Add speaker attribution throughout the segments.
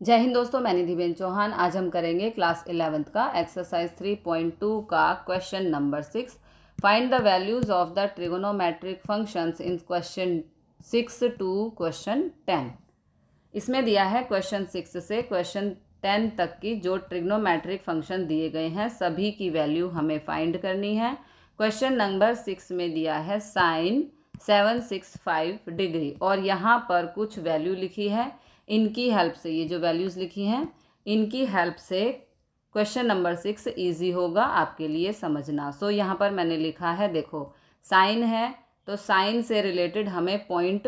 Speaker 1: जय हिंद दोस्तों, मैं निधिबेन चौहान। आज हम करेंगे क्लास 11th का एक्सरसाइज 3.2 का question number 6। Find the values of the trigonometric functions in question 6 to question 10। इसमें दिया है क्वेश्चन 6 से क्वेश्चन 10 तक की जो ट्रिग्नोमेट्रिक फंक्शन दिए गए हैं सभी की वैल्यू हमें फाइंड करनी है। क्वेश्चन नंबर 6 में दिया है साइन 765 डिग्री और यहाँ पर कुछ वैल्यू लिखी है। इनकी हेल्प से, ये जो वैल्यूज़ लिखी हैं इनकी हेल्प से क्वेश्चन नंबर 6 इजी होगा आपके लिए समझना। सो यहाँ पर मैंने लिखा है, देखो साइन है तो साइन से रिलेटेड हमें पॉइंट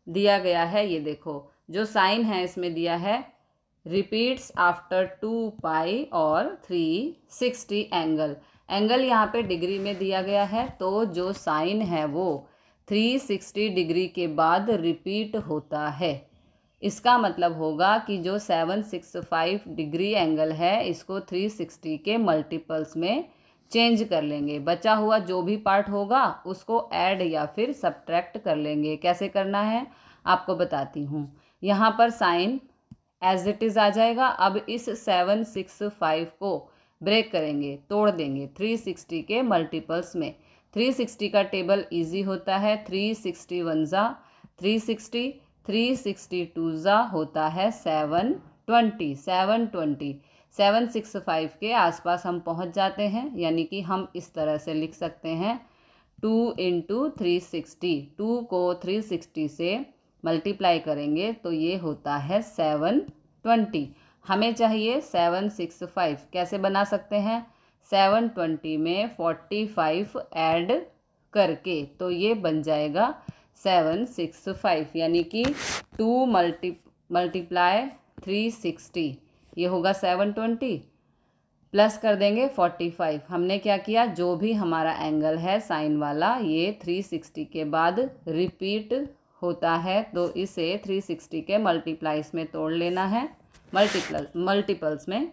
Speaker 1: दिया गया है। ये देखो जो साइन है इसमें दिया है रिपीट्स आफ्टर 2 पाई और 360 एंगल। एंगल यहाँ पे डिग्री में दिया गया है तो जो साइन है वो 360 डिग्री के बाद रिपीट होता है। इसका मतलब होगा कि जो 765 डिग्री एंगल है इसको 360 के मल्टीपल्स में चेंज कर लेंगे। बचा हुआ जो भी पार्ट होगा उसको ऐड या फिर सब्ट्रैक्ट कर लेंगे। कैसे करना है आपको बताती हूँ। यहाँ पर साइन एज इट इज़ आ जाएगा। अब इस 765 को ब्रेक करेंगे, तोड़ देंगे 360 के मल्टीपल्स में। 360 का टेबल इजी होता है। 360 वन ज़ा 360, 362 ज़ा होता है 720। 765 के आसपास हम पहुंच जाते हैं, यानी कि हम इस तरह से लिख सकते हैं 2 इंटू 360। 2 को 360 से मल्टीप्लाई करेंगे तो ये होता है 720। हमें चाहिए 765। कैसे बना सकते हैं? 720 में 45 ऐड करके तो ये बन जाएगा 765, यानी कि 2 मल्टीप्लाई 360 ये होगा 720 प्लस कर देंगे 45। हमने क्या किया, जो भी हमारा एंगल है साइन वाला ये 360 के बाद रिपीट होता है तो इसे 360 के मल्टीप्लाइज में तोड़ लेना है, मल्टीपल्स में।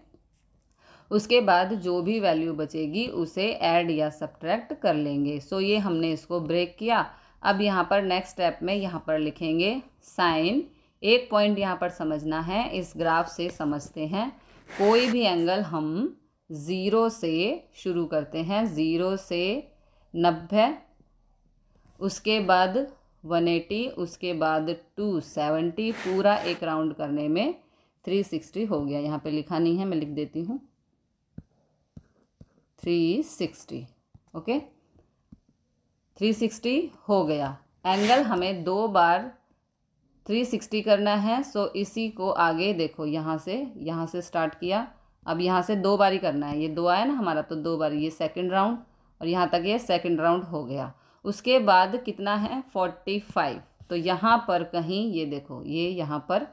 Speaker 1: उसके बाद जो भी वैल्यू बचेगी उसे ऐड या सब्ट्रैक्ट कर लेंगे। सो ये हमने इसको ब्रेक किया। अब यहाँ पर नेक्स्ट स्टेप में यहाँ पर लिखेंगे साइन। एक पॉइंट यहाँ पर समझना है, इस ग्राफ से समझते हैं। कोई भी एंगल हम 0 से शुरू करते हैं, 0 से 90, उसके बाद 180, उसके बाद 270, पूरा एक राउंड करने में 360 हो गया। यहाँ पे लिखा नहीं है, मैं लिख देती हूँ 360। ओके, 360 हो गया। एंगल हमें 2 बार 360 करना है। सो इसी को आगे देखो, यहाँ से स्टार्ट किया। अब यहाँ से 2 बार ही करना है। ये 2 आया ना हमारा, तो 2 बार, ये सेकंड राउंड और यहाँ तक ये सेकंड राउंड हो गया। उसके बाद कितना है 45। तो यहाँ पर कहीं ये देखो, ये यहाँ पर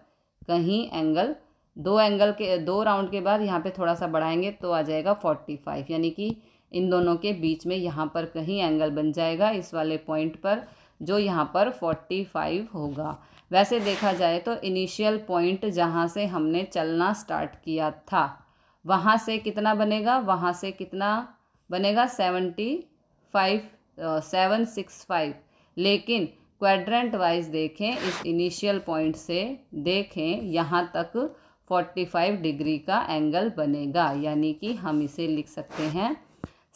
Speaker 1: कहीं एंगल, 2 राउंड के बाद यहाँ पे थोड़ा सा बढ़ाएंगे तो आ जाएगा 45, यानी कि इन दोनों के बीच में यहाँ पर कहीं एंगल बन जाएगा इस वाले पॉइंट पर, जो यहाँ पर 45 होगा। वैसे देखा जाए तो इनिशियल पॉइंट जहाँ से हमने चलना स्टार्ट किया था वहाँ से कितना बनेगा, वहाँ से कितना बनेगा 765। लेकिन क्वाड्रेंट वाइज देखें, इस इनिशियल पॉइंट से देखें यहाँ तक 45 डिग्री का एंगल बनेगा, यानी कि हम इसे लिख सकते हैं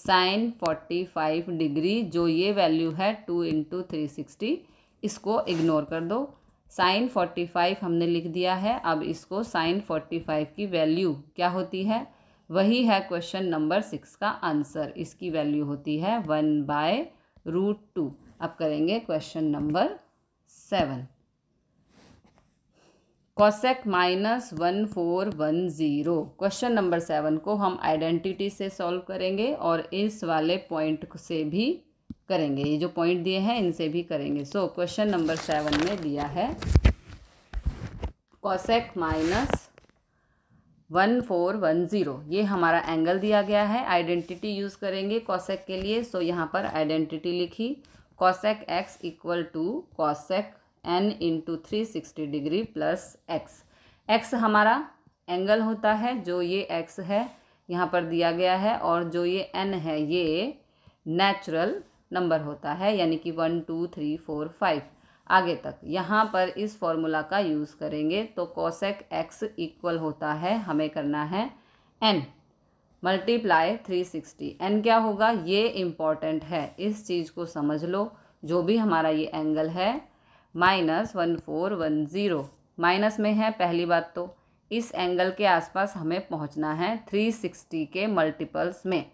Speaker 1: साइन 45 डिग्री। जो ये वैल्यू है 2 इंटू 360, इसको इग्नोर कर दो। साइन 45 हमने लिख दिया है। अब इसको साइन 45 की वैल्यू क्या होती है, वही है क्वेश्चन नंबर 6 का आंसर। इसकी वैल्यू होती है 1/√2। अब करेंगे question number 7। Cosec -1410। Question number 7 को हम आइडेंटिटी से सॉल्व करेंगे और इस वाले पॉइंट से भी करेंगे। ये जो पॉइंट दिए हैं इनसे भी करेंगे। सो क्वेश्चन नंबर 7 में दिया है कॉसेक -1410। ये हमारा एंगल दिया गया है। आइडेंटिटी यूज़ करेंगे कॉसेक के लिए। सो यहाँ पर आइडेंटिटी लिखी, cosec x equal to cosec n into 360 degree plus x। x हमारा एंगल होता है, जो ये x है यहाँ पर दिया गया है, और जो ये n है ये नेचुरल नंबर होता है, यानी कि 1 2 3 4 5। आगे तक। यहाँ पर इस फॉर्मूला का यूज़ करेंगे तो कोसेक एक्स इक्वल होता है, हमें करना है n मल्टीप्लाई 360। n क्या होगा ये इम्पॉर्टेंट है, इस चीज़ को समझ लो। जो भी हमारा ये एंगल है -1410 माइनस में है, पहली बात तो इस एंगल के आसपास हमें पहुंचना है 360 के मल्टीपल्स में।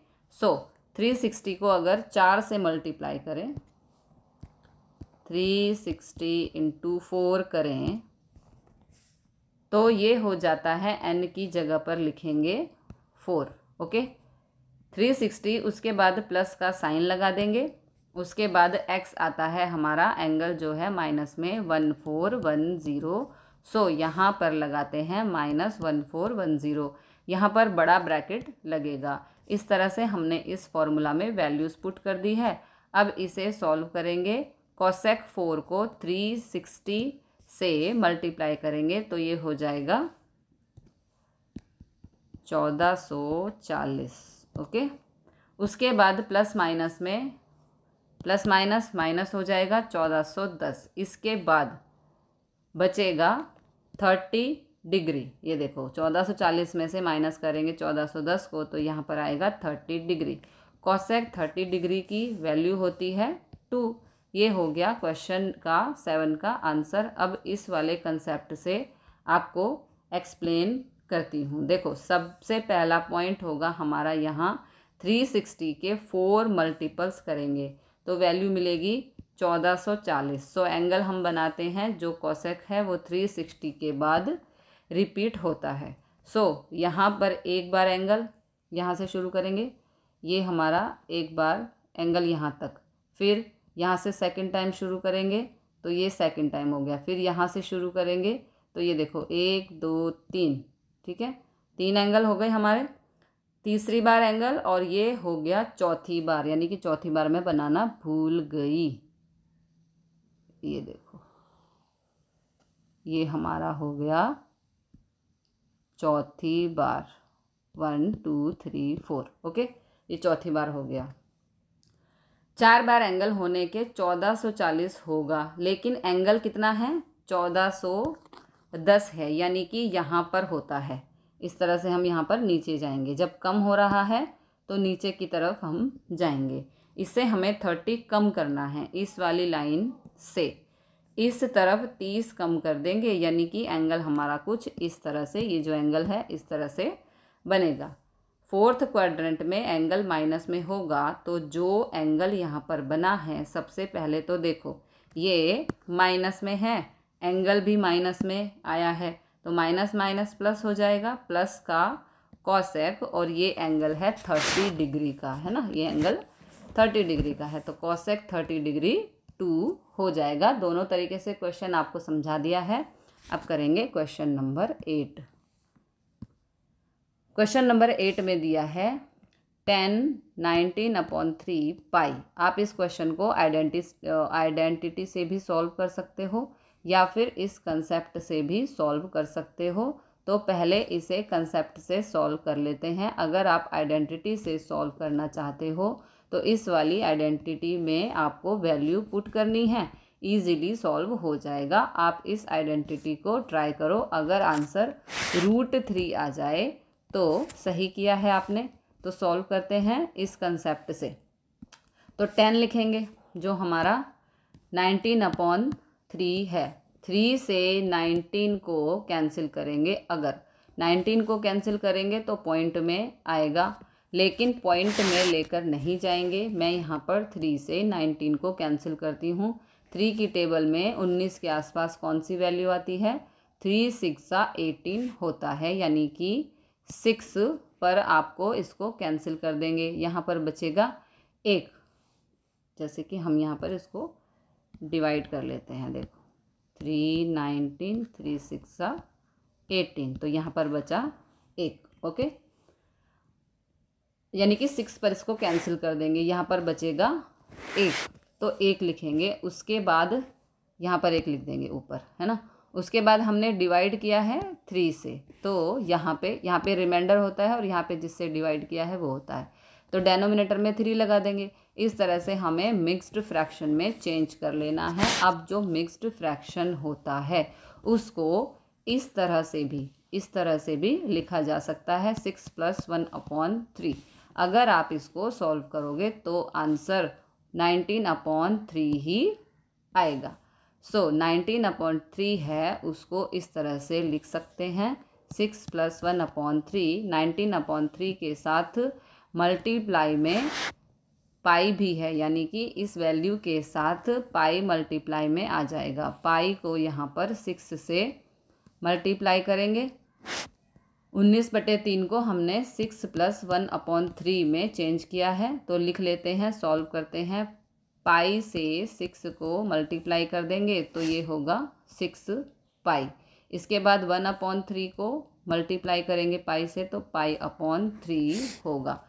Speaker 1: 360 को अगर 4 से मल्टीप्लाई करें, 360 × 4 करें तो ये हो जाता है, n की जगह पर लिखेंगे 4। ओके, 360 उसके बाद प्लस का साइन लगा देंगे, उसके बाद x आता है हमारा एंगल जो है माइनस में 1410। यहाँ पर लगाते हैं -1410, यहाँ पर बड़ा ब्रैकेट लगेगा। इस तरह से हमने इस फॉर्मूला में वैल्यूज़ पुट कर दी है। अब इसे सॉल्व करेंगे। कोसेक 4 को 360 से मल्टीप्लाई करेंगे तो ये हो जाएगा 1440। ओके, उसके बाद प्लस माइनस में प्लस माइनस माइनस हो जाएगा 1410। इसके बाद बचेगा 30 डिग्री। ये देखो 1440 में से माइनस करेंगे 1410 को तो यहाँ पर आएगा 30 डिग्री। कोसेक 30 डिग्री की वैल्यू होती है 2। ये हो गया क्वेश्चन का 7 का आंसर। अब इस वाले कंसेप्ट से आपको एक्सप्लेन करती हूँ। देखो सबसे पहला पॉइंट होगा हमारा यहाँ 360 के 4 मल्टीपल्स करेंगे तो वैल्यू मिलेगी 1440। एंगल हम बनाते हैं जो कोसेक है वो 360 के बाद रिपीट होता है। यहाँ पर एक बार एंगल यहाँ से शुरू करेंगे, ये हमारा एक बार एंगल यहाँ तक, फिर यहाँ से सेकंड टाइम शुरू करेंगे तो ये सेकंड टाइम हो गया, फिर यहाँ से शुरू करेंगे तो ये देखो 1 2 3, ठीक है, 3 एंगल हो गए हमारे। तीसरी बार एंगल और ये हो गया चौथी बार, यानी कि चौथी बार मैं बनाना भूल गई। ये देखो ये हमारा हो गया चौथी बार, 1 2 3 4। ओके, ये चौथी बार हो गया। 4 बार एंगल होने के 1440 होगा, लेकिन एंगल कितना है 1410 है, यानी कि यहाँ पर होता है। इस तरह से हम यहाँ पर नीचे जाएंगे, जब कम हो रहा है तो नीचे की तरफ हम जाएंगे। इससे हमें 30 कम करना है, इस वाली लाइन से इस तरफ 30 कम कर देंगे, यानी कि एंगल हमारा कुछ इस तरह से, ये जो एंगल है इस तरह से बनेगा। 4th क्वाड्रेंट में एंगल माइनस में होगा तो जो एंगल यहाँ पर बना है, सबसे पहले तो देखो ये माइनस में है, एंगल भी माइनस में आया है तो माइनस माइनस प्लस हो जाएगा, प्लस का कोसेक, और ये एंगल है 30 डिग्री का, है ना, ये एंगल 30 डिग्री का है तो कोसेक 30 डिग्री 2 हो जाएगा। दोनों तरीके से क्वेश्चन आपको समझा दिया है। अब करेंगे क्वेश्चन नंबर 8। क्वेश्चन नंबर 8 में दिया है 10 19/3 पाई। आप इस क्वेश्चन को आइडेंटिटी से भी सॉल्व कर सकते हो या फिर इस कंसेप्ट से भी सॉल्व कर सकते हो। तो पहले इसे कंसेप्ट से सॉल्व कर लेते हैं। अगर आप आइडेंटिटी से सॉल्व करना चाहते हो तो इस वाली आइडेंटिटी में आपको वैल्यू पुट करनी है, ईजिली सॉल्व हो जाएगा। आप इस आइडेंटिटी को ट्राई करो, अगर आंसर √3 आ जाए तो सही किया है आपने। तो सॉल्व करते हैं इस कंसेप्ट से। तो 10 लिखेंगे जो हमारा 19/3 है। 3 से 19 को कैंसिल करेंगे, अगर 19 को कैंसिल करेंगे तो पॉइंट में आएगा, लेकिन पॉइंट में लेकर नहीं जाएंगे। मैं यहाँ पर 3 से 19 को कैंसिल करती हूँ। 3 की टेबल में 19 के आसपास कौन सी वैल्यू आती है, 3 6 18 होता है, यानी कि 6 पर आपको इसको कैंसिल कर देंगे। यहाँ पर बचेगा 1, जैसे कि हम यहाँ पर इसको डिवाइड कर लेते हैं। देखो 3 19 3 6 18, तो यहाँ पर बचा 1। ओके, यानी कि 6 पर इसको कैंसिल कर देंगे, यहाँ पर बचेगा 1, तो 1 लिखेंगे। उसके बाद यहाँ पर 1 लिख देंगे ऊपर, है ना। उसके बाद हमने डिवाइड किया है 3 से, तो यहाँ पे रिमाइंडर होता है और यहाँ पे जिससे डिवाइड किया है वो होता है। तो डेनोमिनेटर में 3 लगा देंगे। इस तरह से हमें मिक्स्ड फ्रैक्शन में चेंज कर लेना है। अब जो मिक्स्ड फ्रैक्शन होता है उसको इस तरह से भी लिखा जा सकता है 6 + 1/3। अगर आप इसको सॉल्व करोगे तो आंसर 19/3 ही आएगा। 19/3 है, उसको इस तरह से लिख सकते हैं 6 + 1/3। 19/3 के साथ मल्टीप्लाई में पाई भी है, यानी कि इस वैल्यू के साथ पाई मल्टीप्लाई में आ जाएगा। पाई को यहाँ पर 6 से मल्टीप्लाई करेंगे। 19/3 को हमने 6 + 1/3 में चेंज किया है, तो लिख लेते हैं, सॉल्व करते हैं। पाई से 6 को मल्टीप्लाई कर देंगे तो ये होगा 6 पाई। इसके बाद 1/3 को मल्टीप्लाई करेंगे पाई से तो पाई/3 होगा।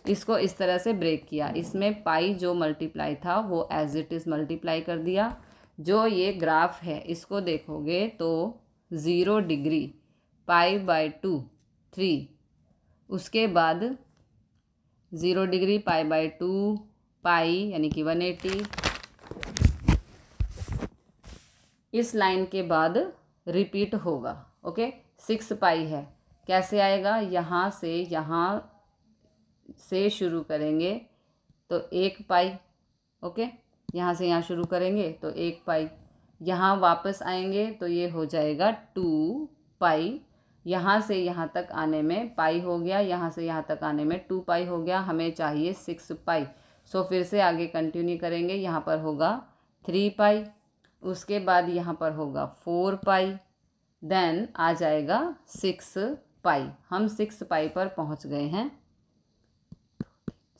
Speaker 1: इसको इस तरह से ब्रेक किया। इसमें पाई जो मल्टीप्लाई था वो एज इट इज़ मल्टीप्लाई कर दिया। जो ये ग्राफ है इसको देखोगे तो 0 डिग्री π/2 3, उसके बाद 0 डिग्री π/2 पाई यानी कि 180। इस लाइन के बाद रिपीट होगा। ओके, 6 पाई है, कैसे आएगा? यहाँ से शुरू करेंगे तो 1 पाई। ओके, यहाँ से यहाँ शुरू करेंगे तो 1 पाई। यहाँ वापस आएंगे तो ये हो जाएगा 2 पाई। यहाँ से यहाँ तक आने में पाई हो गया, यहाँ से यहाँ तक आने में 2 पाई हो गया। हमें चाहिए 6 पाई। सो फिर से आगे कंटिन्यू करेंगे। यहाँ पर होगा 3 पाई, उसके बाद यहाँ पर होगा 4 पाई, देन आ जाएगा 6 पाई। हम 6 पाई पर पहुँच गए हैं।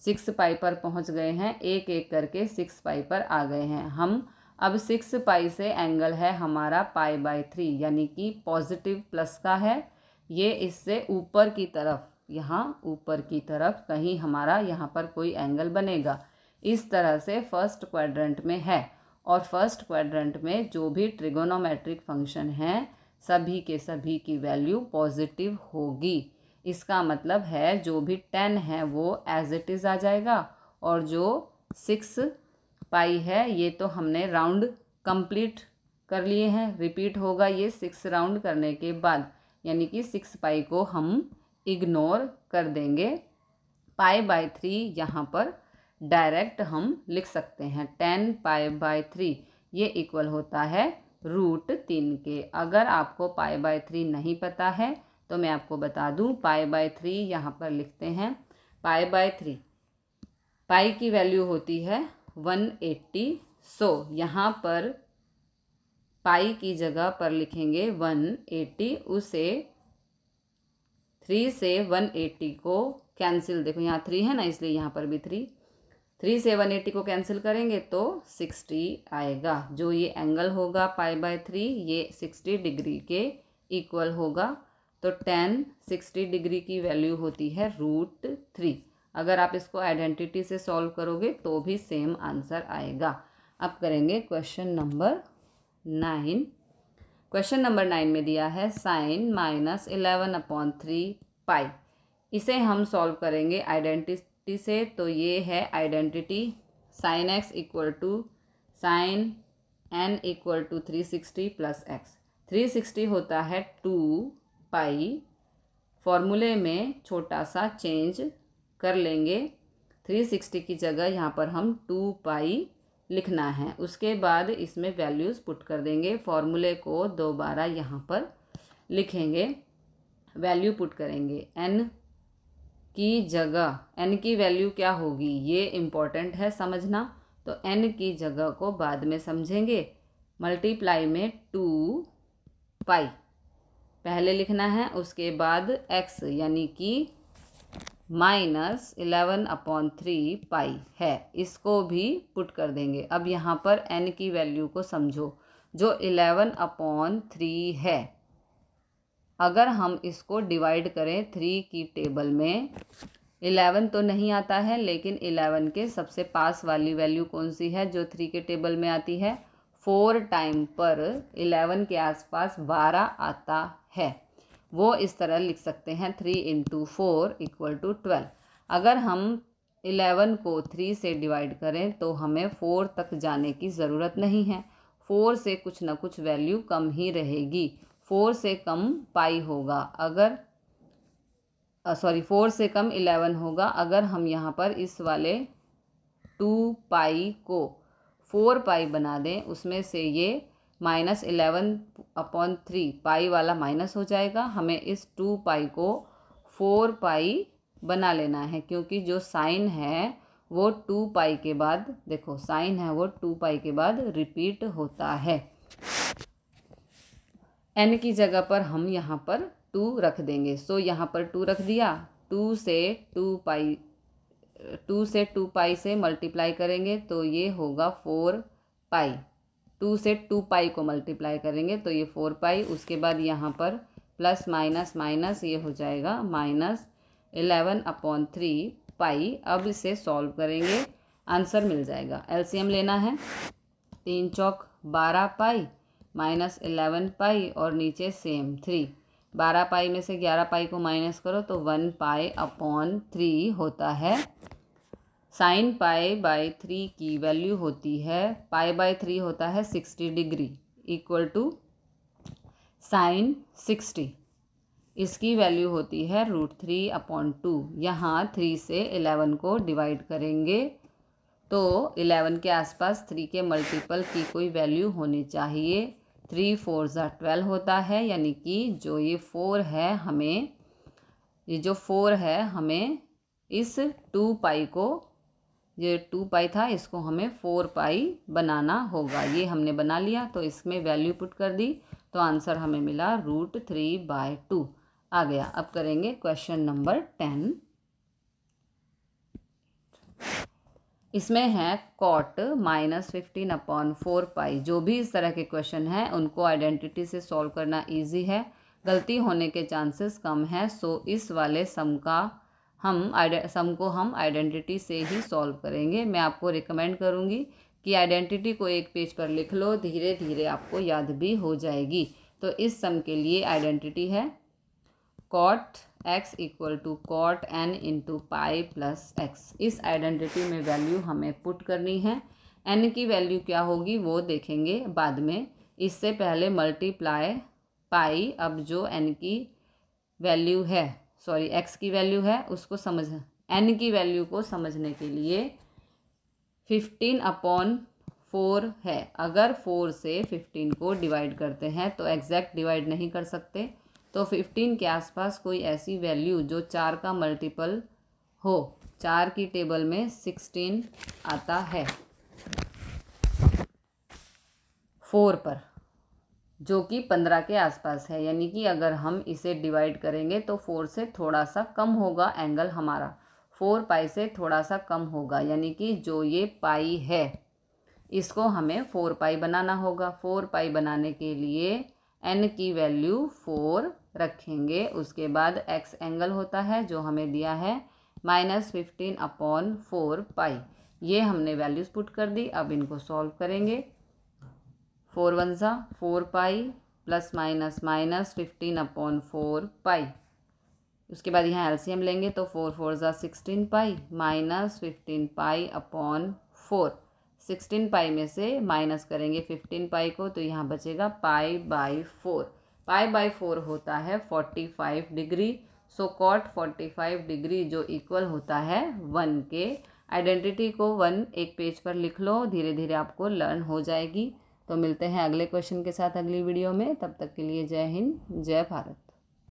Speaker 1: 6 पाई पर पहुँच गए हैं, एक एक करके 6 पाई पर आ गए हैं हम। अब 6 पाई से एंगल है हमारा π/3, यानी कि पॉजिटिव प्लस का है। ये इससे ऊपर की तरफ, यहाँ ऊपर की तरफ कहीं हमारा यहाँ पर कोई एंगल बनेगा। इस तरह से फर्स्ट क्वाड्रेंट में है, और फर्स्ट क्वाड्रेंट में जो भी ट्रिगोनोमेट्रिक फंक्शन हैं सभी के सभी की वैल्यू पॉजिटिव होगी। इसका मतलब है जो भी 10 है वो एज इट इज़ आ जाएगा, और जो 6 पाई है ये तो हमने राउंड कंप्लीट कर लिए हैं। रिपीट होगा ये 6 राउंड करने के बाद, यानी कि 6 पाई को हम इग्नोर कर देंगे। π/3 यहाँ पर डायरेक्ट हम लिख सकते हैं 10 π/3, ये इक्वल होता है √3 के। अगर आपको π/3 नहीं पता है तो मैं आपको बता दूं, π/3 यहाँ पर लिखते हैं। π/3 पाई की वैल्यू होती है 180। सो यहाँ पर पाई की जगह पर लिखेंगे 180। उसे 3 से 180 को कैंसिल, देखो यहाँ 3 है ना, इसलिए यहाँ पर भी 3 से 180 को कैंसिल करेंगे तो 60 आएगा। जो ये एंगल होगा π/3 ये 60 डिग्री के इक्वल होगा। तो 10 60 डिग्री की वैल्यू होती है √3। अगर आप इसको आइडेंटिटी से सॉल्व करोगे तो भी सेम आंसर आएगा। अब करेंगे क्वेश्चन नंबर 9। क्वेश्चन नंबर 9 में दिया है sin -11/3 पाई। इसे हम सॉल्व करेंगे आइडेंटिटी से। तो ये है identity, sin x = sin n = 360 + x। 360 होता है 2 पाई। फॉर्मूले में छोटा सा चेंज कर लेंगे। 360 की जगह यहाँ पर हम 2 पाई लिखना है। उसके बाद इसमें वैल्यूज़ पुट कर देंगे। फॉर्मूले को दोबारा यहाँ पर लिखेंगे, वैल्यू पुट करेंगे। n की जगह, n की वैल्यू क्या होगी ये इम्पोर्टेंट है समझना, तो n की जगह को बाद में समझेंगे। मल्टीप्लाई में 2 पाई पहले लिखना है, उसके बाद x यानी कि -11/3 पाई है, इसको भी पुट कर देंगे। अब यहाँ पर n की वैल्यू को समझो, जो 11/3 है। अगर हम इसको डिवाइड करें 3 की टेबल में, 11 तो नहीं आता है, लेकिन 11 के सबसे पास वाली वैल्यू कौन सी है जो 3 के टेबल में आती है? 4 टाइम पर 11 के आसपास 12 आता है। वो इस तरह लिख सकते हैं 3 × 4 = 12। अगर हम 11 को 3 से डिवाइड करें तो हमें 4 तक जाने की ज़रूरत नहीं है। 4 से कुछ ना कुछ वैल्यू कम ही रहेगी। 4 से कम पाई होगा अगर 4 से कम 11 होगा अगर हम यहाँ पर इस वाले 2 पाई को 4 पाई बना दें। उसमें से ये -11/3 पाई वाला माइनस हो जाएगा। हमें इस 2 पाई को 4 पाई बना लेना है, क्योंकि जो साइन है वो 2 पाई के बाद, देखो साइन है वो 2 पाई के बाद रिपीट होता है। n की जगह पर हम यहाँ पर 2 रख देंगे। सो यहाँ पर 2 रख दिया। 2 से 2 पाई से मल्टीप्लाई करेंगे तो ये होगा 4 पाई। 2 से 2 पाई को मल्टीप्लाई करेंगे तो ये 4 पाई। उसके बाद यहाँ पर प्लस माइनस माइनस ये हो जाएगा -11/3 पाई। अब इसे सॉल्व करेंगे, आंसर मिल जाएगा। एलसीएम लेना है। 3 चौक 12 पाई -11 पाई और नीचे सेम 3। 12 पाई में से 11 पाई को माइनस करो तो 1 पाई/3 होता है। साइन π/3 की वैल्यू होती है, π/3 होता है 60 डिग्री इक्वल टू साइन 60। इसकी वैल्यू होती है √3/2। यहाँ 3 से 11 को डिवाइड करेंगे तो 11 के आसपास 3 के मल्टीपल की कोई वैल्यू होनी चाहिए। 3 4 12 होता है, यानी कि जो ये 4 है हमें इस 2 पाई को, ये 2 पाई था इसको हमें 4 पाई बनाना होगा। ये हमने बना लिया तो इसमें वैल्यू पुट कर दी तो आंसर हमें मिला √3/2 आ गया। अब करेंगे क्वेश्चन नंबर 10। इसमें है कॉट -15/4 पाई। जो भी इस तरह के क्वेश्चन हैं उनको आइडेंटिटी से सॉल्व करना इजी है, गलती होने के चांसेस कम है। सो इस वाले सम को हम आइडेंटिटी से ही सॉल्व करेंगे। मैं आपको रिकमेंड करूँगी कि आइडेंटिटी को एक पेज पर लिख लो, धीरे धीरे आपको याद भी हो जाएगी। तो इस सम के लिए आइडेंटिटी है cot x equal to cot n into pi plus x. इस आइडेंटिटी में वैल्यू हमें पुट करनी है। n की वैल्यू क्या होगी वो देखेंगे बाद में, इससे पहले मल्टीप्लाई पाई। अब जो n की वैल्यू है, x की वैल्यू है उसको n की वैल्यू को समझने के लिए 15/4 है। अगर 4 से 15 को डिवाइड करते हैं तो एग्जैक्ट डिवाइड नहीं कर सकते, तो 15 के आसपास कोई ऐसी वैल्यू जो 4 का मल्टीपल हो। 4 की टेबल में 16 आता है 4 पर, जो कि 15 के आसपास है। यानी कि अगर हम इसे डिवाइड करेंगे तो 4 से थोड़ा सा कम होगा एंगल हमारा, 4 पाई से थोड़ा सा कम होगा। यानी कि जो ये पाई है इसको हमें 4 पाई बनाना होगा। 4 पाई बनाने के लिए n की वैल्यू 4 रखेंगे। उसके बाद x एंगल होता है जो हमें दिया है -15/4 पाई। ये हमने वैल्यूज़ पुट कर दी। अब इनको सॉल्व करेंगे। 4 1 4 पाई प्लस माइनस -15/4 पाई। उसके बाद यहाँ एलसीएम लेंगे तो 4 4 16 पाई -15 पाई/4। 16 पाई में से माइनस करेंगे 15 पाई को तो यहाँ बचेगा π/4। π/4 होता है 45 डिग्री। सो कॉट 45 डिग्री जो इक्वल होता है 1 के। आइडेंटिटी को 1 एक पेज पर लिख लो, धीरे धीरे आपको लर्न हो जाएगी। तो मिलते हैं अगले क्वेश्चन के साथ अगली वीडियो में। तब तक के लिए जय हिंद, जय भारत।